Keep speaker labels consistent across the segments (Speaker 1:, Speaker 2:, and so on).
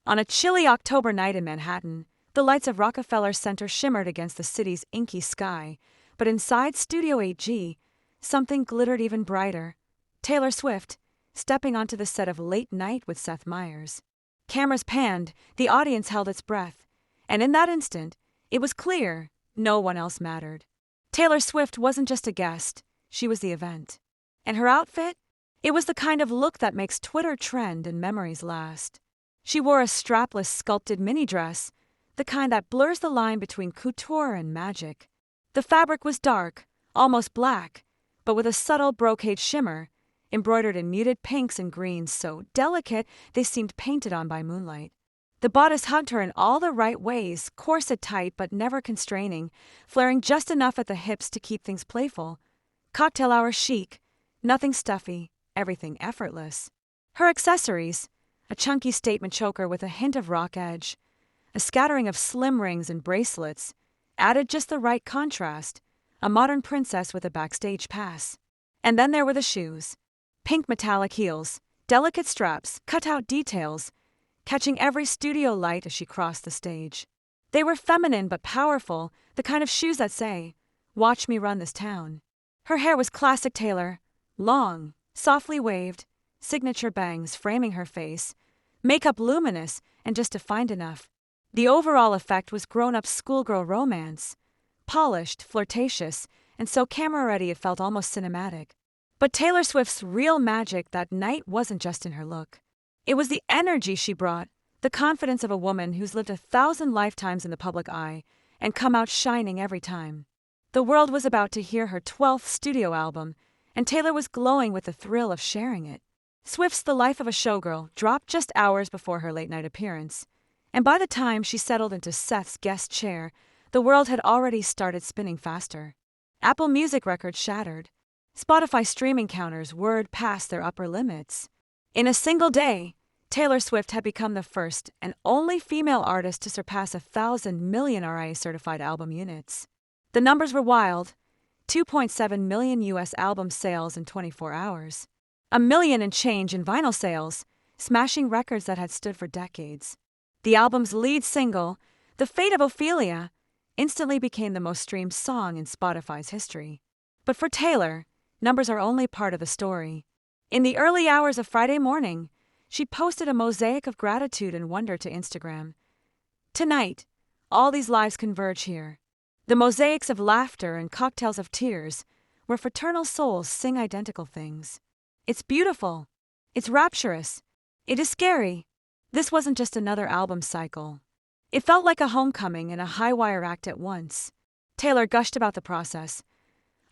Speaker 1: On a chilly October night in Manhattan, the lights of Rockefeller Center shimmered against the city's inky sky, but inside Studio 8G, something glittered even brighter. Taylor Swift, stepping onto the set of Late Night with Seth Meyers. Cameras panned, the audience held its breath, and in that instant, it was clear no one else mattered. Taylor Swift wasn't just a guest, she was the event. And her outfit? It was the kind of look that makes Twitter trend and memories last. She wore a strapless sculpted mini dress, the kind that blurs the line between couture and magic. The fabric was dark, almost black, but with a subtle brocade shimmer, embroidered in muted pinks and greens so delicate they seemed painted on by moonlight. The bodice hugged her in all the right ways, corset tight but never constraining, flaring just enough at the hips to keep things playful. Cocktail hour chic, nothing stuffy, everything effortless. Her accessories, a chunky statement choker with a hint of rock edge, a scattering of slim rings and bracelets, added just the right contrast, a modern princess with a backstage pass. And then there were the shoes. Pink metallic heels, delicate straps, cut-out details, catching every studio light as she crossed the stage. They were feminine but powerful, the kind of shoes that say, "Watch me run this town." Her hair was classic Taylor, long, softly waved, signature bangs framing her face, makeup luminous and just defined enough. The overall effect was grown-up schoolgirl romance, polished, flirtatious, and so camera-ready it felt almost cinematic. But Taylor Swift's real magic that night wasn't just in her look. It was the energy she brought, the confidence of a woman who's lived 1,000 lifetimes in the public eye and come out shining every time. The world was about to hear her 12th studio album, and Taylor was glowing with the thrill of sharing it. Swift's The Life of a Showgirl dropped just hours before her late-night appearance, and by the time she settled into Seth's guest chair, the world had already started spinning faster. Apple Music records shattered. Spotify streaming counters whirred past their upper limits. In a single day, Taylor Swift had become the first and only female artist to surpass 1,000 million RIA-certified album units. The numbers were wild: 2.7 million U.S. album sales in 24 hours. 1 million and change in vinyl sales, smashing records that had stood for decades. The album's lead single, The Fate of Ophelia, instantly became the most streamed song in Spotify's history. But for Taylor, numbers are only part of the story. In the early hours of Friday morning, she posted a mosaic of gratitude and wonder to Instagram. Tonight, all these lives converge here. The mosaics of laughter and cocktails of tears, where fraternal souls sing identical things. It's beautiful. It's rapturous. It is scary. This wasn't just another album cycle. It felt like a homecoming and a high-wire act at once. Taylor gushed about the process.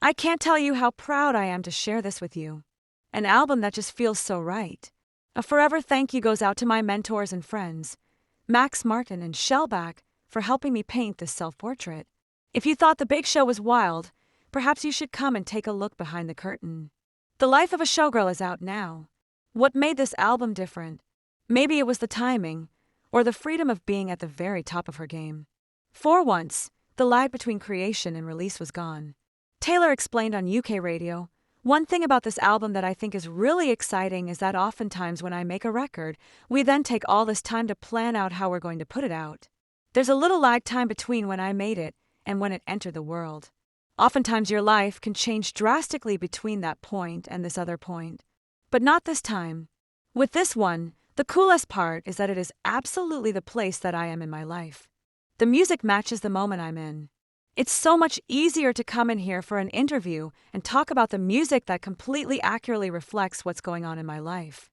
Speaker 1: "I can't tell you how proud I am to share this with you. An album that just feels so right. A forever thank you goes out to my mentors and friends, Max Martin and Shellback, for helping me paint this self-portrait. If you thought The Big Show was wild, perhaps you should come and take a look behind the curtain." The Life of a Showgirl is out now. What made this album different? Maybe it was the timing, or the freedom of being at the very top of her game. For once, the lag between creation and release was gone. Taylor explained on UK radio, "One thing about this album that I think is really exciting is that oftentimes when I make a record, we then take all this time to plan out how we're going to put it out. There's a little lag time between when I made it and when it entered the world. Oftentimes your life can change drastically between that point and this other point. But not this time. With this one, the coolest part is that it is absolutely the place that I am in my life. The music matches the moment I'm in. It's so much easier to come in here for an interview and talk about the music that completely accurately reflects what's going on in my life.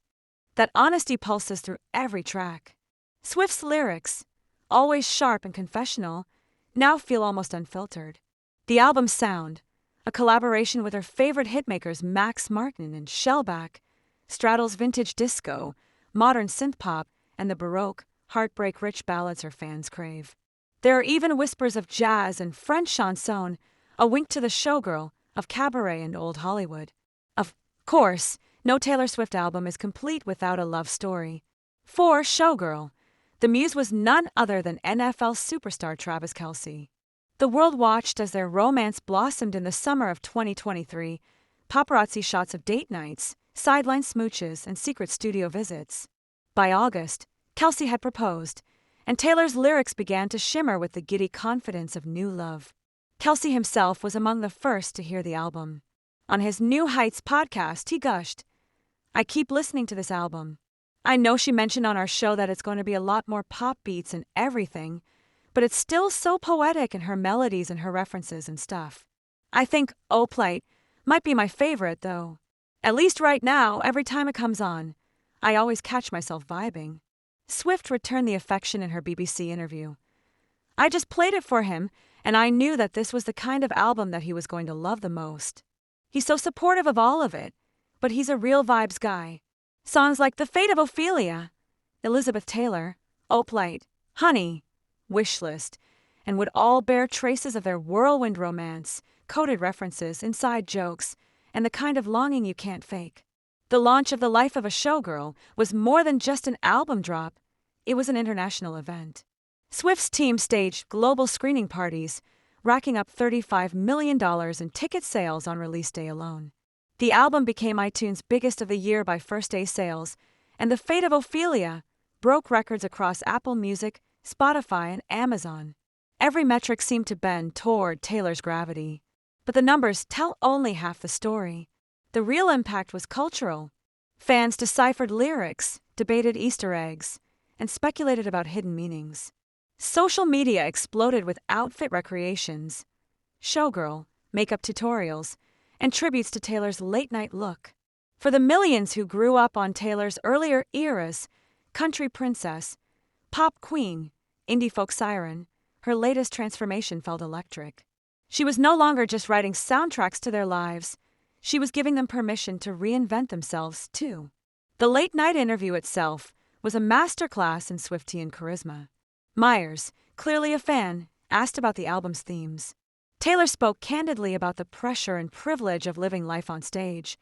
Speaker 1: That honesty pulses through every track. Swift's lyrics, always sharp and confessional, now feel almost unfiltered. The album's sound, a collaboration with her favorite hitmakers Max Martin and Shellback, straddles vintage disco, modern synthpop, and the Baroque, heartbreak-rich ballads her fans crave. There are even whispers of jazz and French chanson, a wink to the showgirl, of cabaret and old Hollywood. Of course, no Taylor Swift album is complete without a love story. For Showgirl, the muse was none other than NFL superstar Travis Kelce. The world watched as their romance blossomed in the summer of 2023, paparazzi shots of date nights, sideline smooches, and secret studio visits. By August, Kelce had proposed, and Taylor's lyrics began to shimmer with the giddy confidence of new love. Kelce himself was among the first to hear the album. On his New Heights podcast, he gushed, "I keep listening to this album. I know she mentioned on our show that it's going to be a lot more pop beats and everything, but it's still so poetic in her melodies and her references and stuff. I think Oh Plight might be my favorite, though. At least right now, every time it comes on, I always catch myself vibing." Swift returned the affection in her BBC interview. "I just played it for him, and I knew that this was the kind of album that he was going to love the most. He's so supportive of all of it, but he's a real vibes guy. Songs like The Fate of Ophelia, Elizabeth Taylor, Oh Plight, Honey, Wishlist, and would all bear traces of their whirlwind romance, coded references, inside jokes, and the kind of longing you can't fake. The launch of The Life of a Showgirl was more than just an album drop, it was an international event. Swift's team staged global screening parties, racking up $35 million in ticket sales on release day alone. The album became iTunes' biggest of the year by first-day sales, and The Fate of Ophelia broke records across Apple Music, Spotify, and Amazon. Every metric seemed to bend toward Taylor's gravity. But the numbers tell only half the story. The real impact was cultural. Fans deciphered lyrics, debated Easter eggs, and speculated about hidden meanings. Social media exploded with outfit recreations, showgirl, makeup tutorials, and tributes to Taylor's late-night look. For the millions who grew up on Taylor's earlier eras, country princess, pop queen, indie folk siren, her latest transformation felt electric. She was no longer just writing soundtracks to their lives, she was giving them permission to reinvent themselves, too. The late-night interview itself was a masterclass in Swiftian charisma. Meyers, clearly a fan, asked about the album's themes. Taylor spoke candidly about the pressure and privilege of living life on stage.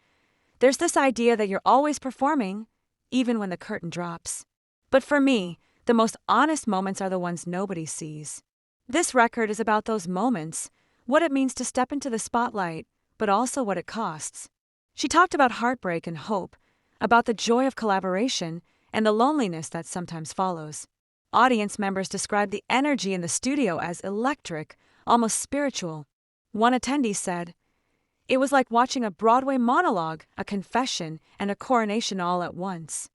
Speaker 1: There's this idea that you're always performing, even when the curtain drops. But for me, the most honest moments are the ones nobody sees. This record is about those moments, what it means to step into the spotlight, but also what it costs. She talked about heartbreak and hope, about the joy of collaboration and the loneliness that sometimes follows. Audience members described the energy in the studio as electric, almost spiritual. One attendee said, "It was like watching a Broadway monologue, a confession, and a coronation all at once."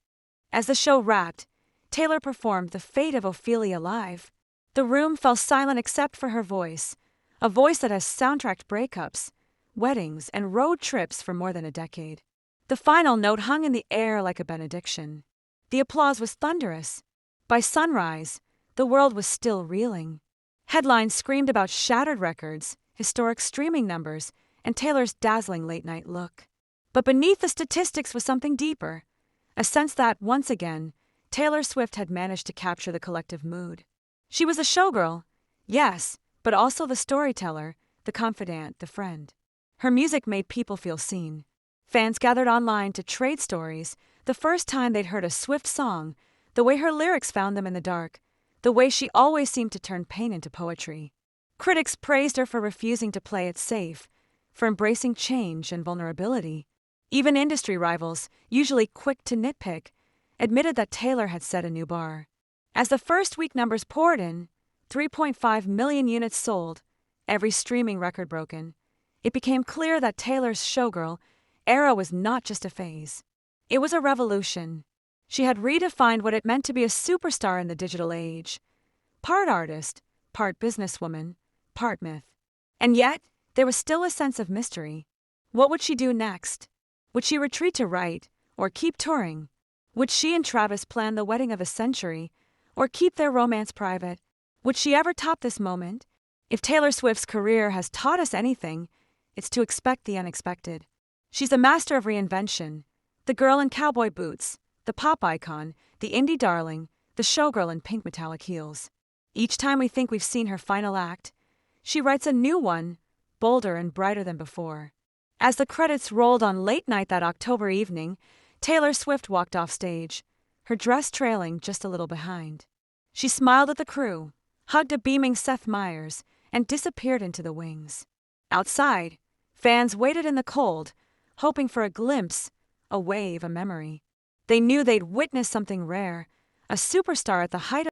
Speaker 1: As the show wrapped, Taylor performed The Fate of Ophelia live. The room fell silent except for her voice, a voice that has soundtracked breakups, weddings, and road trips for more than a decade. The final note hung in the air like a benediction. The applause was thunderous. By sunrise, the world was still reeling. Headlines screamed about shattered records, historic streaming numbers, and Taylor's dazzling late-night look. But beneath the statistics was something deeper, a sense that, once again, Taylor Swift had managed to capture the collective mood. She was a showgirl, yes, but also the storyteller, the confidant, the friend. Her music made people feel seen. Fans gathered online to trade stories, the first time they'd heard a Swift song, the way her lyrics found them in the dark, the way she always seemed to turn pain into poetry. Critics praised her for refusing to play it safe, for embracing change and vulnerability. Even industry rivals, usually quick to nitpick, admitted that Taylor had set a new bar. As the first week numbers poured in, 3.5 million units sold, every streaming record broken, it became clear that Taylor's showgirl era was not just a phase. It was a revolution. She had redefined what it meant to be a superstar in the digital age. Part artist, part businesswoman, part myth. And yet, there was still a sense of mystery. What would she do next? Would she retreat to write, or keep touring? Would she and Travis plan the wedding of a century, or keep their romance private? Would she ever top this moment? If Taylor Swift's career has taught us anything, it's to expect the unexpected. She's a master of reinvention, the girl in cowboy boots, the pop icon, the indie darling, the showgirl in pink metallic heels. Each time we think we've seen her final act, she writes a new one, bolder and brighter than before. As the credits rolled on late night that October evening, Taylor Swift walked off stage, her dress trailing just a little behind. She smiled at the crew, hugged a beaming Seth Meyers, and disappeared into the wings. Outside, fans waited in the cold, hoping for a glimpse, a wave, a memory. They knew they'd witnessed something rare, a superstar at the height